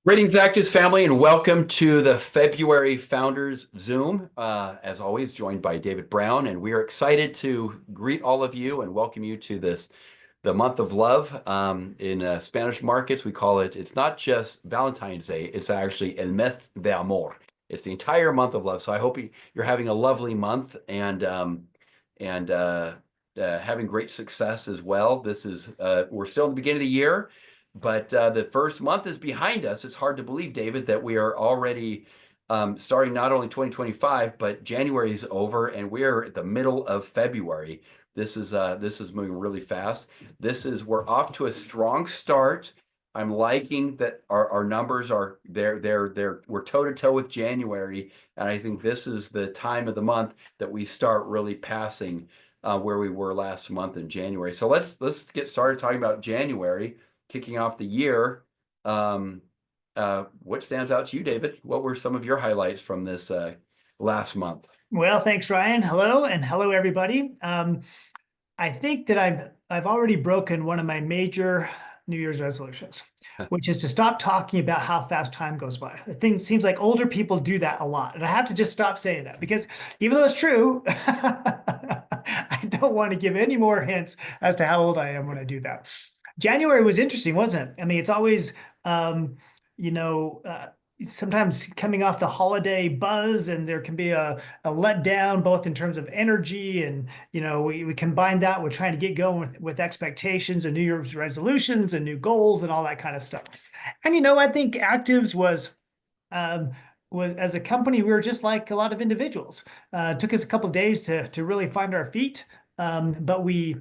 Greetings, ACTIVZ family, and welcome to the February Founders Zoom. As always, joined by David Brown, and we are excited to greet all of you and welcome you to the month of love. In Spanish markets, we call it, it's not just Valentine's Day, it's actually El Mes de Amor. It's the entire month of love. So I hope you're having a lovely month and having great success as well. We're still in the beginning of the year. But the first month is behind us. It's hard to believe, David, that we are already starting not only 2025, but January is over and we're at the middle of February. This is moving really fast. We're off to a strong start. I'm liking that our numbers are we're toe to toe with January, and I think this is the time of the month that we start really passing where we were last month in January. So let's get started talking about January, kicking off the year. What stands out to you, David? What were some of your highlights from this last month? Well, thanks, Ryan. Hello, and hello, everybody. I think that I've already broken one of my major New Year's resolutions, which is to stop talking about how fast time goes by. I think it seems like older people do that a lot, and I have to just stop saying that because even though it's true, I don't want to give any more hints as to how old I am when I do that. January was interesting, wasn't it? I mean, it's always, you know, sometimes coming off the holiday buzz, and there can be a letdown both in terms of energy and we combine that with trying to get going with expectations and New Year's resolutions and new goals and all that kind of stuff. And I think ACTIVZ was as a company, we were just like a lot of individuals. It took us a couple of days to really find our feet, but we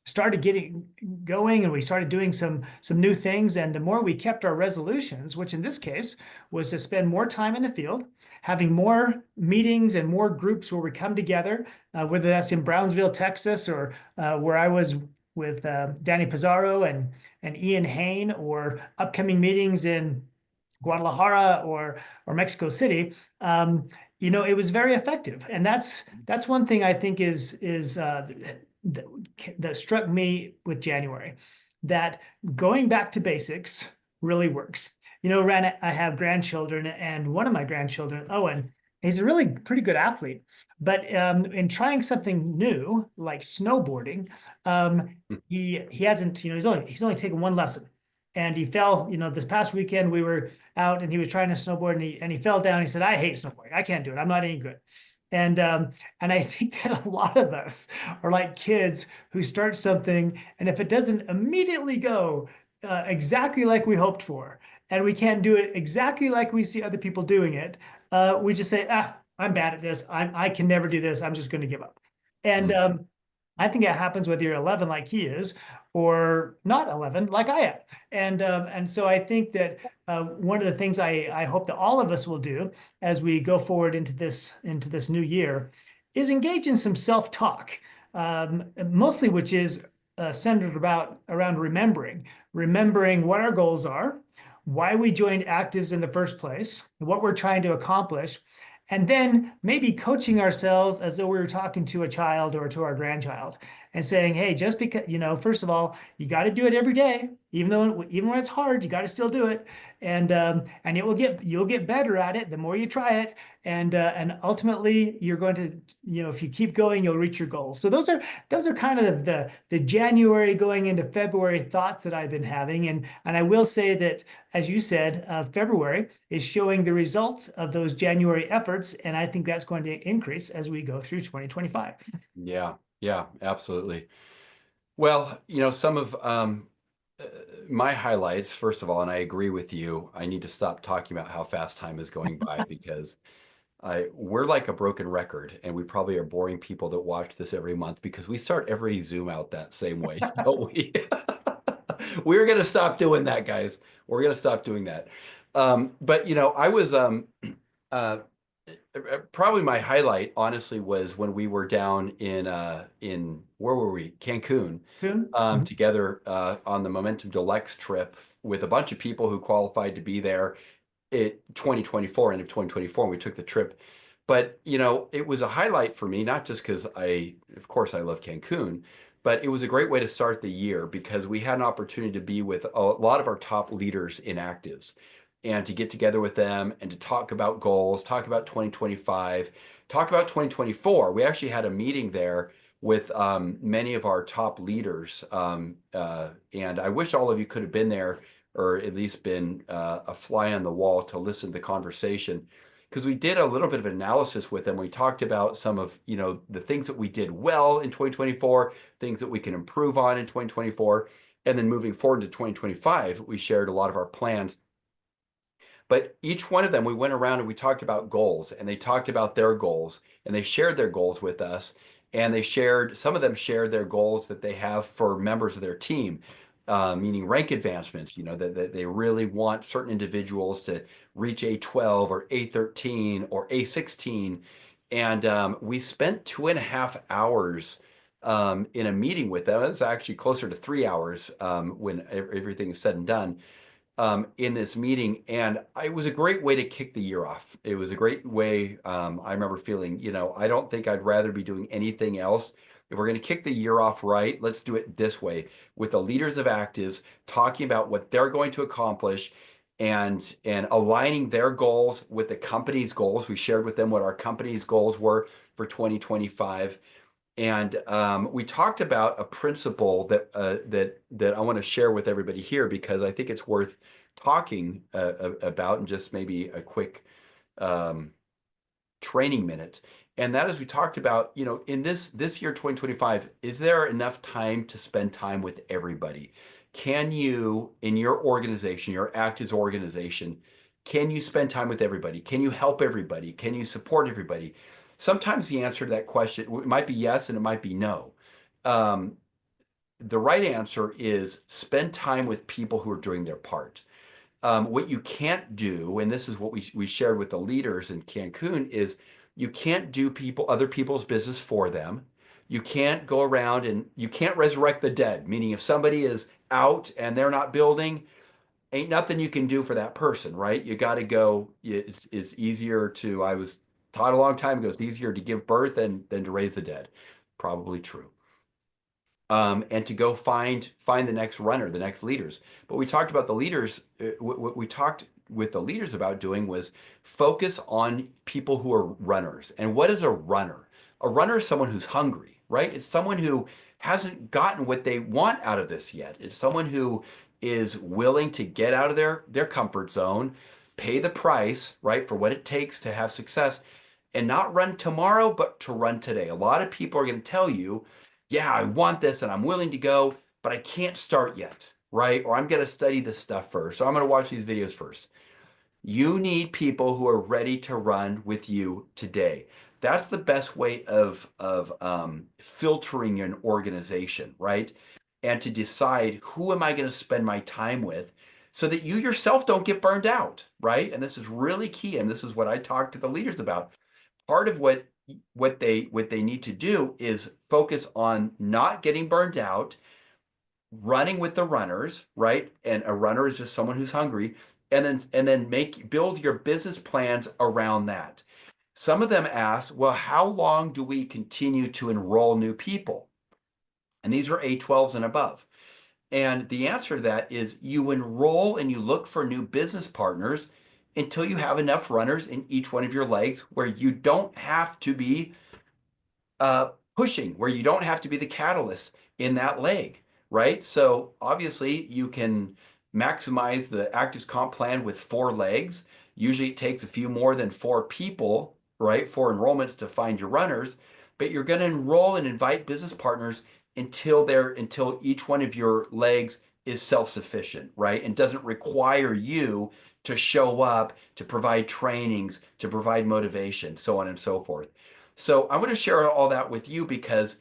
started getting going and we started doing some new things. And the more we kept our resolutions, which in this case was to spend more time in the field, having more meetings and more groups where we come together, whether that's in Brownsville, Texas, or where I was with Danny Pizarro and Ian Hain, or upcoming meetings in Guadalajara or Mexico City. It was very effective. And that's one thing I think is that struck me with January, that going back to basics really works. Ran, I have grandchildren, and one of my grandchildren, Owen, he's a really pretty good athlete. But in trying something new like snowboarding, he hasn't. He's only taken one lesson, and he fell. This past weekend we were out, and he was trying to snowboard, and he fell down. He said, "I hate snowboarding. I can't do it. I'm not any good." And I think that a lot of us are like kids who start something, and if it doesn't immediately go exactly like we hoped for, and we can't do it exactly like we see other people doing it, we just say, I'm bad at this. I can never do this. I'm just going to give up. And I think that happens whether you're 11 like he is or not 11 like I am. And so I think that one of the things I hope that all of us will do as we go forward into this new year is engage in some self-talk, mostly which is centered around remembering what our goals are, why we joined ACTIVZ in the first place, what we're trying to accomplish, and then maybe coaching ourselves as though we were talking to a child or to our grandchild and saying, hey, just because, first of all, you got to do it every day, even when it's hard, you got to still do it. And you'll get better at it the more you try it. And ultimately you're going to, if you keep going, you'll reach your goals. So those are kind of the January going into February thoughts that I've been having. And I will say that, as you said, February is showing the results of those January efforts. And I think that's going to increase as we go through 2025. Yeah, absolutely. Well, some of my highlights, first of all, and I agree with you, I need to stop talking about how fast time is going by because we're like a broken record, and we probably are boring people that watch this every month because we start every Zoom out that same way, don't we? We're going to stop doing that, guys. We're going to stop doing that. But, I was probably my highlight, honestly, was when we were down in where were we? Cancun, together on the Momentum Deluxe trip with a bunch of people who qualified to be there at 2024, end of 2024, and we took the trip. But it was a highlight for me, not just because of course, I love Cancun, but it was a great way to start the year because we had an opportunity to be with a lot of our top leaders in ACTIVZ. and to get together with them and to talk about goals, talk about 2025, talk about 2024. We actually had a meeting there with many of our top leaders. And I wish all of you could have been there or at least been a fly on the wall to listen to the conversation. Because we did a little bit of analysis with them. We talked about some of, the things that we did well in 2024, things that we can improve on in 2024. And then moving forward to 2025, we shared a lot of our plans. But each one of them, we went around and we talked about goals, and they talked about their goals, and they shared their goals with us. And some of them shared their goals that they have for members of their team, meaning rank advancements, that they really want certain individuals to reach A12 or A13 or A16. And we spent 2.5 hours in a meeting with them. It was actually closer to 3 hours when everything is said and done in this meeting. And it was a great way to kick the year off. It was a great way. I remember feeling, I don't think I'd rather be doing anything else. If we're going to kick the year off right, let's do it this way with the leaders of ACTIVZ talking about what they're going to accomplish and aligning their goals with the company's goals. We shared with them what our company's goals were for 2025. And we talked about a principle that I want to share with everybody here because I think it's worth talking about, and just maybe a quick training minute. And that is, we talked about, in this year 2025, is there enough time to spend time with everybody? Can you, in your organization, your ACTIVZ organization, can you spend time with everybody? Can you help everybody? Can you support everybody? Sometimes the answer to that question, it might be yes and it might be no. The right answer is spend time with people who are doing their part. What you can't do, and this is what we shared with the leaders in Cancun, is you can't do other people's business for them. You can't go around and you can't resurrect the dead, meaning if somebody is out and they're not building, ain't nothing you can do for that person, right? You got to go. It's easier to, I was taught a long time ago, it's easier to give birth than to raise the dead. Probably true. And to go find the next runner, the next leaders. But we talked about the leaders. What we talked with the leaders about doing was focus on people who are runners. And what is a runner? A runner is someone who's hungry, right? It's someone who hasn't gotten what they want out of this yet. It's someone who is willing to get out of their comfort zone, pay the price, right, for what it takes to have success, and not run tomorrow, but to run today. A lot of people are going to tell you, yeah, I want this and I'm willing to go, but I can't start yet, right? Or I'm going to study this stuff first. So I'm going to watch these videos first. You need people who are ready to run with you today. That's the best way of filtering an organization, right? And to decide who am I going to spend my time with so that you yourself don't get burned out, right? And this is really key. And this is what I talk to the leaders about. Part of what they need to do is focus on not getting burned out, running with the runners, right? And a runner is just someone who's hungry, and then build your business plans around that. Some of them ask, well, how long do we continue to enroll new people? And these are A12s and above. And the answer to that is you enroll and you look for new business partners until you have enough runners in each one of your legs where you don't have to be pushing, where you don't have to be the catalyst in that leg, right? So obviously you can maximize the ACTIVZ comp plan with 4 legs. Usually it takes a few more than 4 people, right? 4 enrollments to find your runners, but you're going to enroll and invite business partners until each one of your legs is self-sufficient, right? And doesn't require you to show up, to provide trainings, to provide motivation, so on and so forth. So I'm going to share all that with you because,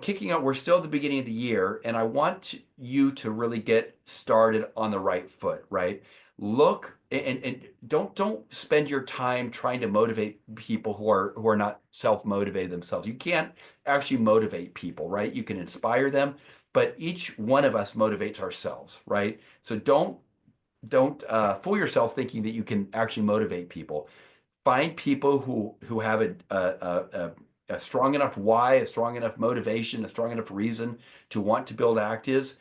kicking out, we're still at the beginning of the year, and I want you to really get started on the right foot, right? Look and don't spend your time trying to motivate people who are not self-motivated themselves. You can't actually motivate people, right? You can inspire them, but each one of us motivates ourselves, right? So don't fool yourself thinking that you can actually motivate people. Find people who have a strong enough why, a strong enough motivation, a strong enough reason to want to build ACTIVZ,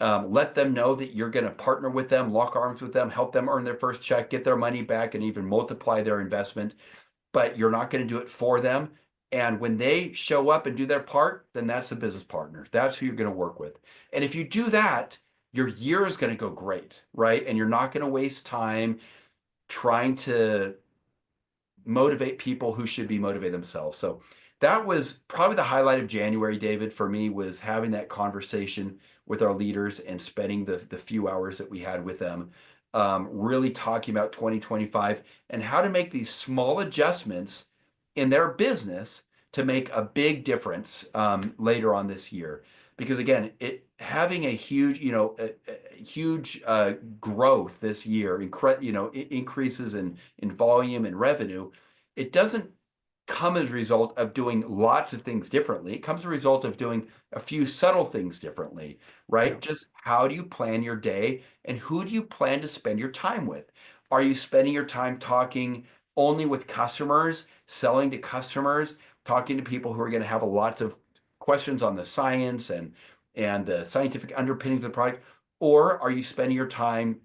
Let them know that you're going to partner with them, lock arms with them, help them earn their first check, get their money back, and even multiply their investment. But you're not going to do it for them. And when they show up and do their part, then that's a business partner. That's who you're going to work with. And if you do that, your year is going to go great, right? And you're not going to waste time trying to motivate people who should be motivated themselves. So that was probably the highlight of January, David, for me, was having that conversation with our leaders and spending the few hours that we had with them, really talking about 2025 and how to make these small adjustments in their business to make a big difference later on this year. Because again, it having a huge, huge growth this year, increases in volume and revenue, it doesn't come as a result of doing lots of things differently. It comes as a result of doing a few subtle things differently, right? Yeah. Just how do you plan your day and who do you plan to spend your time with? Are you spending your time talking only with customers, selling to customers, talking to people who are going to have a lot of questions on the science and the scientific underpinnings of the product? Or are you spending your time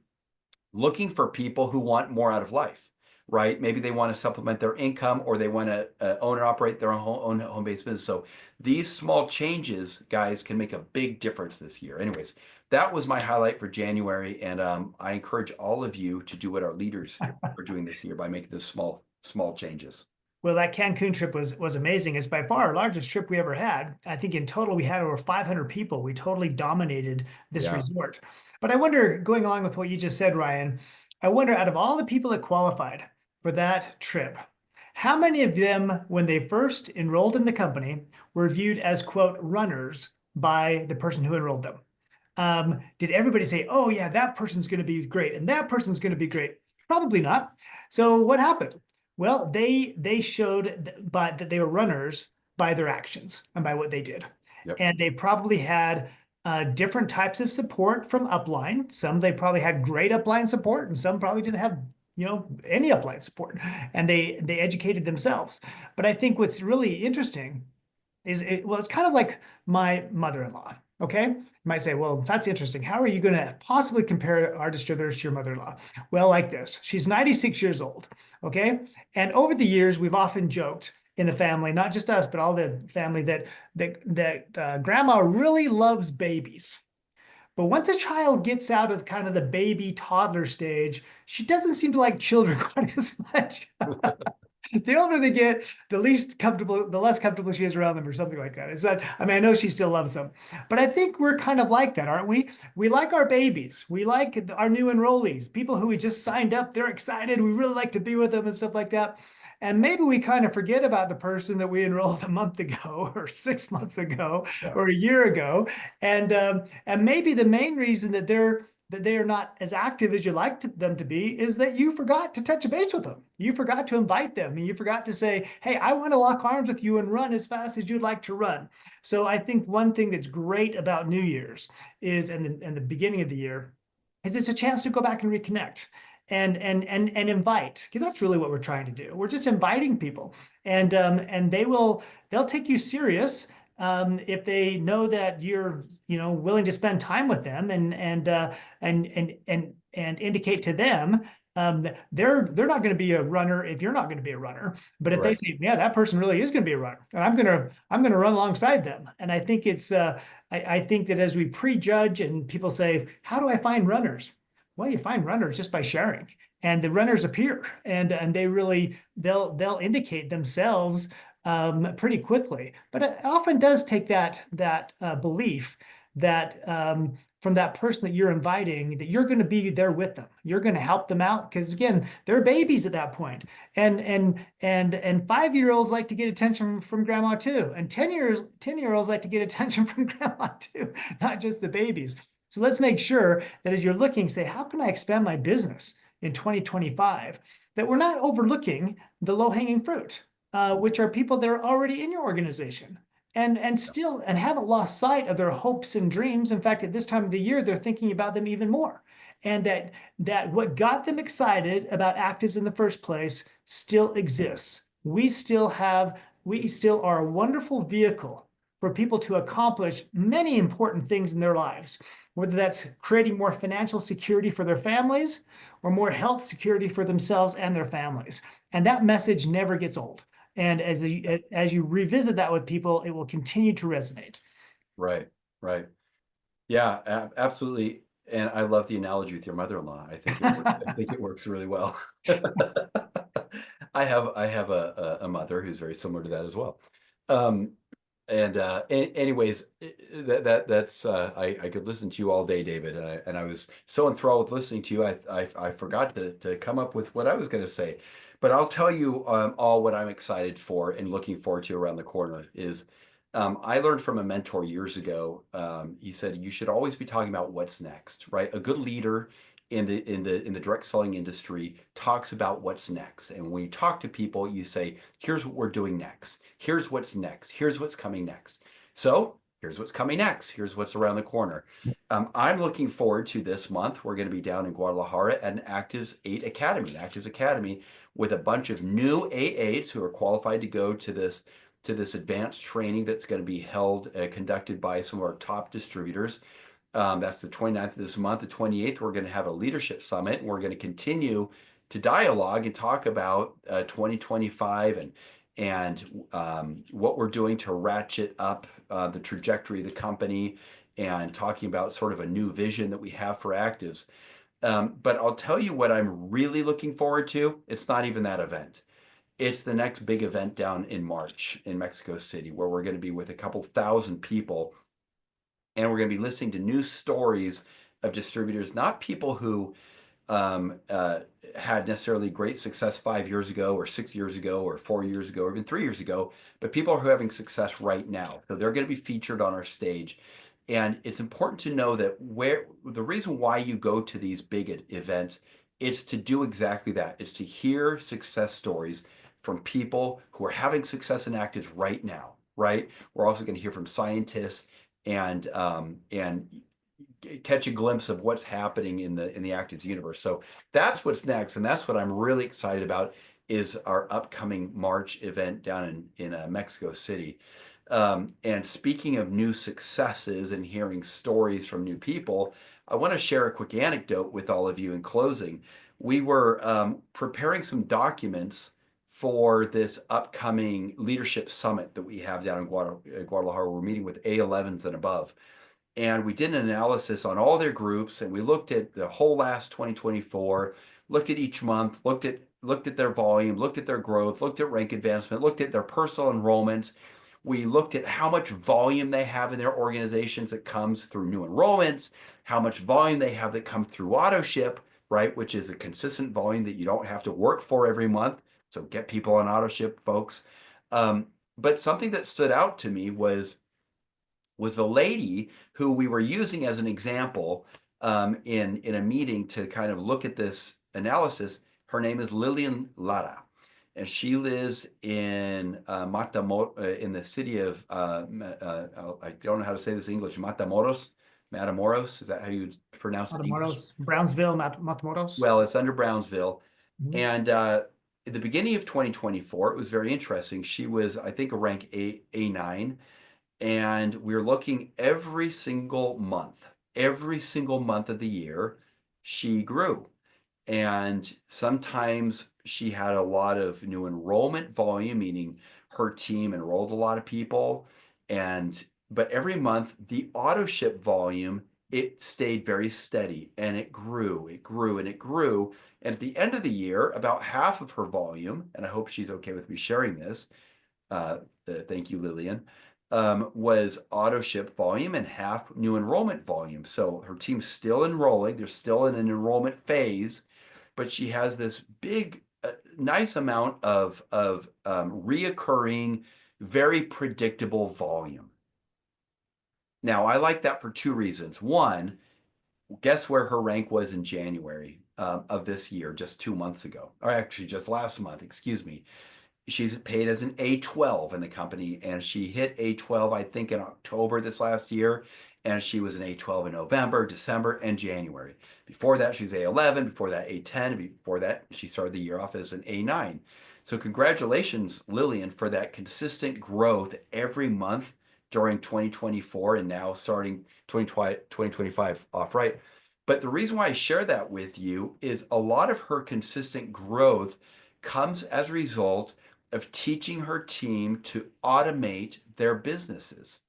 looking for people who want more out of life, right? Maybe they want to supplement their income or they want to own and operate their own home-based business. So these small changes, guys, can make a big difference this year. Anyways, that was my highlight for January. And I encourage all of you to do what our leaders are doing this year by making those small changes. Well, that Cancun trip was amazing. It's by far our largest trip we ever had. I think in total we had over 500 people. We totally dominated this Yeah. resort. But I wonder, going along with what you just said, Ryan, I wonder out of all the people that qualified for that trip, how many of them, when they first enrolled in the company, were viewed as, quote, runners by the person who enrolled them? Did everybody say, oh, yeah, that person's going to be great and that person's going to be great? Probably not. So what happened? Well, they showed that they were runners by their actions and by what they did. Yep. And they probably had different types of support from upline. Some they probably had great upline support, and some probably didn't have any upline support. And they educated themselves. But I think what's really interesting is it's kind of like my mother-in-law. Okay, you might say, well, that's interesting. How are you going to possibly compare our distributors to your mother-in-law? Well, like this. She's 96 years old. Okay, and over the years, we've often joked in the family, not just us, but all the family, that grandma really loves babies. But once a child gets out of kind of the baby toddler stage, she doesn't seem to like children quite as much. The older they get, the less comfortable she is around them, or something like that. It's not, I mean, I know she still loves them, but I think we're kind of like that, aren't we? We like our babies. We like our new enrollees, people who we just signed up. They're excited. We really like to be with them and stuff like that. And maybe we kind of forget about the person that we enrolled a month ago or 6 months ago Yeah. or a year ago. And maybe the main reason that they are not as active as you like them to be is that you forgot to touch a base with them. You forgot to invite them, and you forgot to say, hey, I want to lock arms with you and run as fast as you'd like to run. So I think one thing that's great about New Year's is, and the beginning of the year, is it's a chance to go back and reconnect and invite, because that's really what we're trying to do. We're just inviting people, and they'll take you serious if they know that you're willing to spend time with them and indicate to them they're not going to be a runner if you're not going to be a runner. But if they Right. think, yeah, that person really is going to be a runner, and I'm going to run alongside them. And I think I think that as we prejudge and people say, how do I find runners? Well, you find runners just by sharing, and the runners appear, and they'll indicate themselves pretty quickly. But it often does take that belief that from that person that you're inviting, that you're going to be there with them. You're going to help them out, because again, they're babies at that point. And 5-year-olds like to get attention from grandma too. And 10-year-olds like to get attention from grandma too, not just the babies. So let's make sure that as you're looking, say, how can I expand my business in 2025? That we're not overlooking the low-hanging fruit, which are people that are already in your organization and haven't lost sight of their hopes and dreams. In fact, at this time of the year, they're thinking about them even more. And that what got them excited about ACTIVZ in the first place still exists. We still are a wonderful vehicle for people to accomplish many important things in their lives, whether that's creating more financial security for their families or more health security for themselves and their families. And that message never gets old. And as you revisit that with people, it will continue to resonate. Right, right. Yeah, absolutely. And I love the analogy with your mother-in-law. I think it works really well. I have a mother who's very similar to that as well. Um, and anyways, that's I could listen to you all day, David, and I was so enthralled with listening to you. I forgot to come up with what I was going to say, but I'll tell you all what I'm excited for and looking forward to around the corner is. I learned from a mentor years ago. He said you should always be talking about what's next, right? A good leader in the direct selling industry talks about what's next. And when you talk to people, you say, "Here's what we're doing next. Here's what's next. Here's what's coming next." So here's what's coming next. Here's what's around the corner. I'm looking forward to this month. We're going to be down in Guadalajara at an ACTIVZ Academy, with a bunch of new AAs who are qualified to go to this advanced training that's going to be held, conducted by some of our top distributors. That's the 29th of this month. The 28th, we're going to have a leadership summit, and we're going to continue to dialogue and talk about 2025 and what we're doing to ratchet up the trajectory of the company, and talking about sort of a new vision that we have for ACTIVZ. But I'll tell you what I'm really looking forward to. It's not even that event. It's the next big event down in March in Mexico City, where we're going to be with a couple thousand people, and we're going to be listening to new stories of distributors, not people who um, uh, had necessarily great success 5 years ago, or 6 years ago, or 4 years ago, or even 3 years ago, but people who are having success right now. So they're going to be featured on our stage. And it's important to know that the reason why you go to these big events, it's to do exactly that. It's to hear success stories from people who are having success in actives right now, right? We're also going to hear from scientists and catch a glimpse of what's happening in the actives universe. So that's what's next, and that's what I'm really excited about, is our upcoming March event down in Mexico City. And speaking of new successes and hearing stories from new people, I want to share a quick anecdote with all of you in closing. We were preparing some documents for this upcoming leadership summit that we have down in Guadalajara. We're meeting with A11s and above. And we did an analysis on all their groups, and we looked at the whole last 2024, looked at each month, looked at their volume, looked at their growth, looked at rank advancement, looked at their personal enrollments. We looked at how much volume they have in their organizations that comes through new enrollments, how much volume they have that comes through auto ship, right, which is a consistent volume that you don't have to work for every month. So get people on auto ship, folks. But something that stood out to me was the lady who we were using as an example in a meeting to kind of look at this analysis. Her name is Lillian Lara, and she lives in in the city of I don't know how to say this in English. Matamoros. Is that how you pronounce it in English? Matamoros, Brownsville, Matamoros. Well, it's under Brownsville, Mhm. and at the beginning of 2024, it was very interesting. She was, I think, a rank A9, and we're looking every single month of the year, she grew. And sometimes she had a lot of new enrollment volume, meaning her team enrolled a lot of people. But every month, the auto ship volume, it stayed very steady, and it grew, and it grew. And at the end of the year, about half of her volume, and I hope she's okay with me sharing this, thank you, Lillian, was auto ship volume and half new enrollment volume. So her team's still enrolling, they're still in an enrollment phase, but she has this big, nice amount of reoccurring, very predictable volume. Now, I like that for two reasons. One, guess where her rank was in January of this year, just 2 months ago, or actually just last month, excuse me. She's paid as an A12 in the company, and she hit A12, I think, in October this last year, and she was an A12 in November, December, and January. Before that, she was A11, before that, A10, before that, she started the year off as an A9. So congratulations, Lillian, for that consistent growth every month during 2024 and now starting 2025 off right. But the reason why I share that with you is a lot of her consistent growth comes as a result of teaching her team to automate their businesses.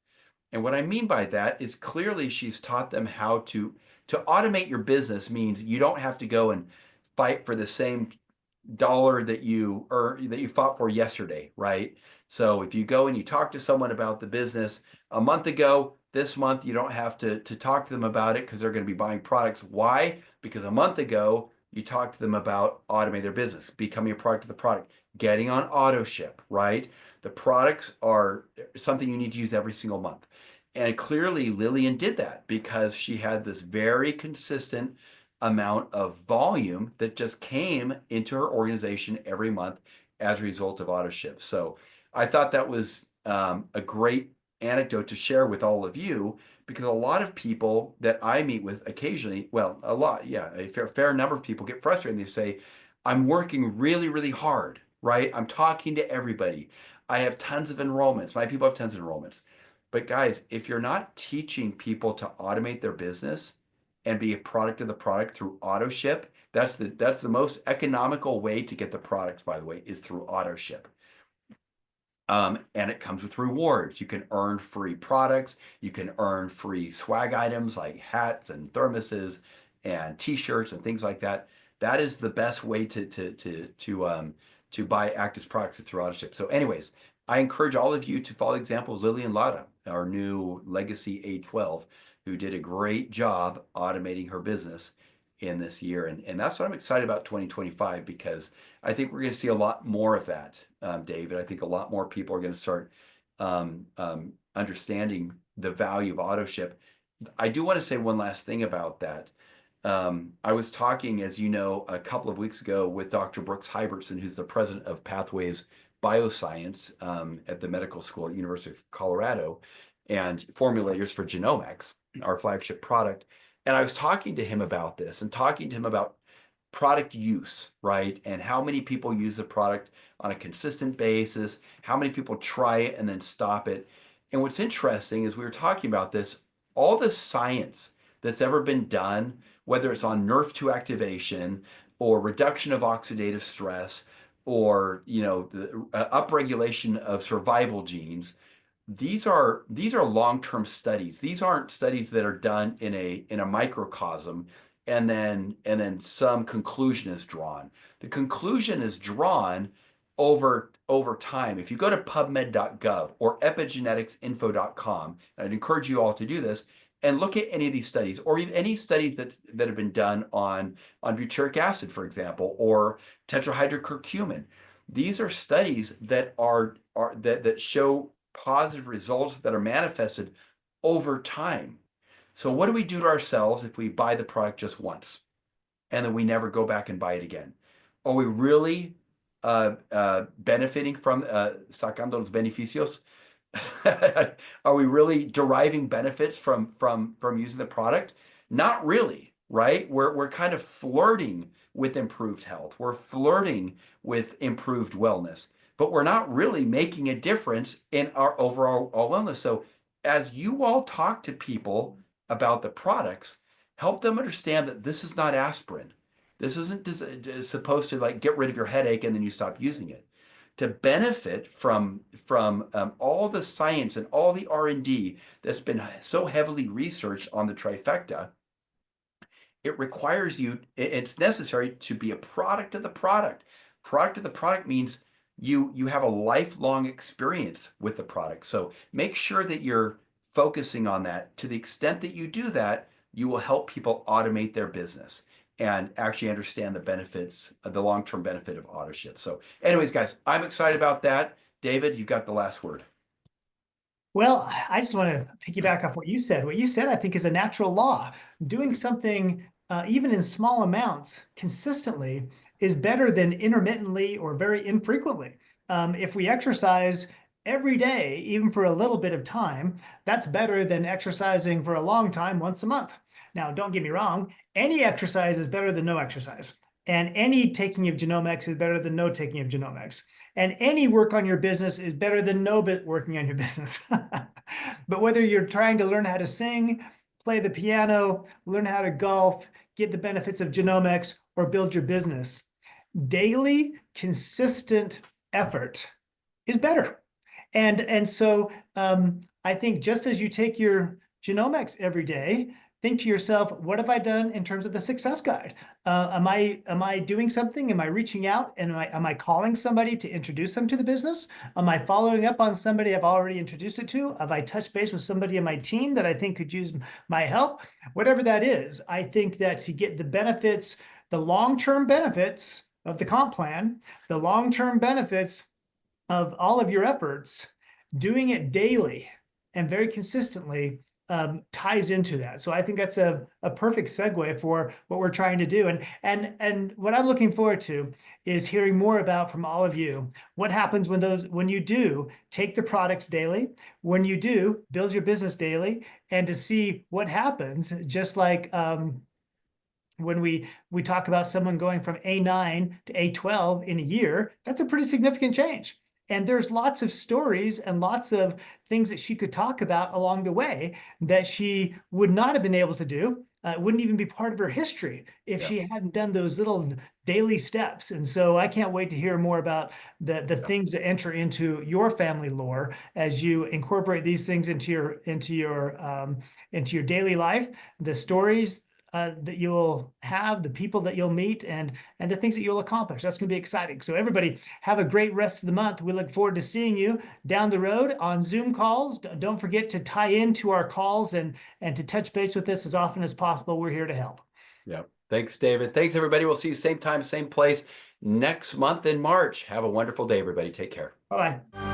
And what I mean by that is clearly she's taught them how to automate your business means you don't have to go and fight for the same dollar that you fought for yesterday, right? So if you go and you talk to someone about the business a month ago, this month you don't have to talk to them about it because they're going to be buying products. Why? Because a month ago you talked to them about automating their business, becoming a product of the product, getting on auto ship, right? The products are something you need to use every single month. And clearly Lillian did that because she had this very consistent amount of volume that just came into her organization every month as a result of auto ship. So I thought that was a great anecdote to share with all of you because a lot of people that I meet with occasionally, well, a lot, yeah, a fair number of people get frustrated and they say, I'm working really, really hard, right? I'm talking to everybody. I have tons of enrollments. My people have tons of enrollments. But guys, if you're not teaching people to automate their business and be a product of the product through auto ship, that's the most economical way to get the products, by the way, is through auto ship. And it comes with rewards. You can earn free products. You can earn free swag items like hats and thermoses and T-shirts and things like that. That is the best way to buy ACTIVZ products through auto ship. So, anyways, I encourage all of you to follow the example of Lillian Lara, our new Legacy A12, who did a great job automating her business in this year. And that's what I'm excited about 2025 because I think we're going to see a lot more of that, David. I think a lot more people are going to start understanding the value of auto ship. I do want to say one last thing about that. I was talking, as you know, a couple of weeks ago with Dr. Brooks Hybertson, who's the president of Pathways Bioscience at the medical school at University of Colorado and formulators for Genomics, our flagship product. And I was talking to him about this and talking to him about product use, right? And how many people use the product on a consistent basis, how many people try it and then stop it. And what's interesting is we were talking about this, all the science that's ever been done, whether it's on NRF2 activation or reduction of oxidative stress or the upregulation of survival genes, these are long-term studies. These aren't studies that are done in a microcosm and then some conclusion is drawn. The conclusion is drawn over time. If you go to pubmed.gov or epigeneticsinfo.com, and I'd encourage you all to do this and look at any of these studies or even any studies that have been done on butyric acid, for example, or tetrahydrocurcumin. These are studies that that show positive results that are manifested over time. So what do we do to ourselves if we buy the product just once and then we never go back and buy it again? Are we really benefiting from sacando los beneficios? Are we really deriving benefits from using the product? Not really, right? We're kind of flirting with improved health. We're flirting with improved wellness, but we're not really making a difference in our overall wellness. So as you all talk to people about the products, help them understand that this is not aspirin. This isn't supposed to like get rid of your headache and then you stop using it. To benefit from all the science and all the R&D that's been so heavily researched on the trifecta, it requires you, it's necessary to be a product of the product. Product of the product means you have a lifelong experience with the product. So make sure that you're focusing on that. To the extent that you do that, you will help people automate their business and actually understand the benefits, the long-term benefit of auto ship. So anyways, guys, I'm excited about that. David, you got the last word. Well, I just want to piggyback off what you said. What you said, I think, is a natural law. Doing something, even in small amounts, consistently, is better than intermittently or very infrequently. If we exercise every day, even for a little bit of time, that's better than exercising for a long time once a month. Now, don't get me wrong, any exercise is better than no exercise. And any taking of genomics is better than no taking of genomics. And any work on your business is better than no bit working on your business. But whether you're trying to learn how to sing, play the piano, learn how to golf, get the benefits of genomics, or build your business, daily, consistent effort is better. And so I think just as you take your genomics every day, think to yourself, what have I done in terms of the success guide? Am I doing something? Am I reaching out? And am I calling somebody to introduce them to the business? Am I following up on somebody I've already introduced it to? Have I touched base with somebody in my team that I think could use my help? Whatever that is, I think that to get the benefits, the long-term benefits of the comp plan, the long-term benefits of all of your efforts, doing it daily and very consistently ties into that. So I think that's a perfect segue for what we're trying to do. And what I'm looking forward to is hearing more about from all of you. What happens when you do take the products daily, when you do build your business daily, and to see what happens, just like when we talk about someone going from A9 to A12 in a year, that's a pretty significant change. And there's lots of stories and lots of things that she could talk about along the way that she would not have been able to do. It wouldn't even be part of her history if she hadn't done those little daily steps. And so I can't wait to hear more about the things that enter into your family lore as you incorporate these things into your daily life, the stories that you'll have, the people that you'll meet, and the things that you'll accomplish. That's going to be exciting. So everybody, have a great rest of the month. We look forward to seeing you down the road on Zoom calls. Don't forget to tie into our calls and to touch base with us as often as possible. We're here to help. Yeah. Thanks, David. Thanks, everybody. We'll see you same time, same place next month in March. Have a wonderful day, everybody. Take care. Bye-bye.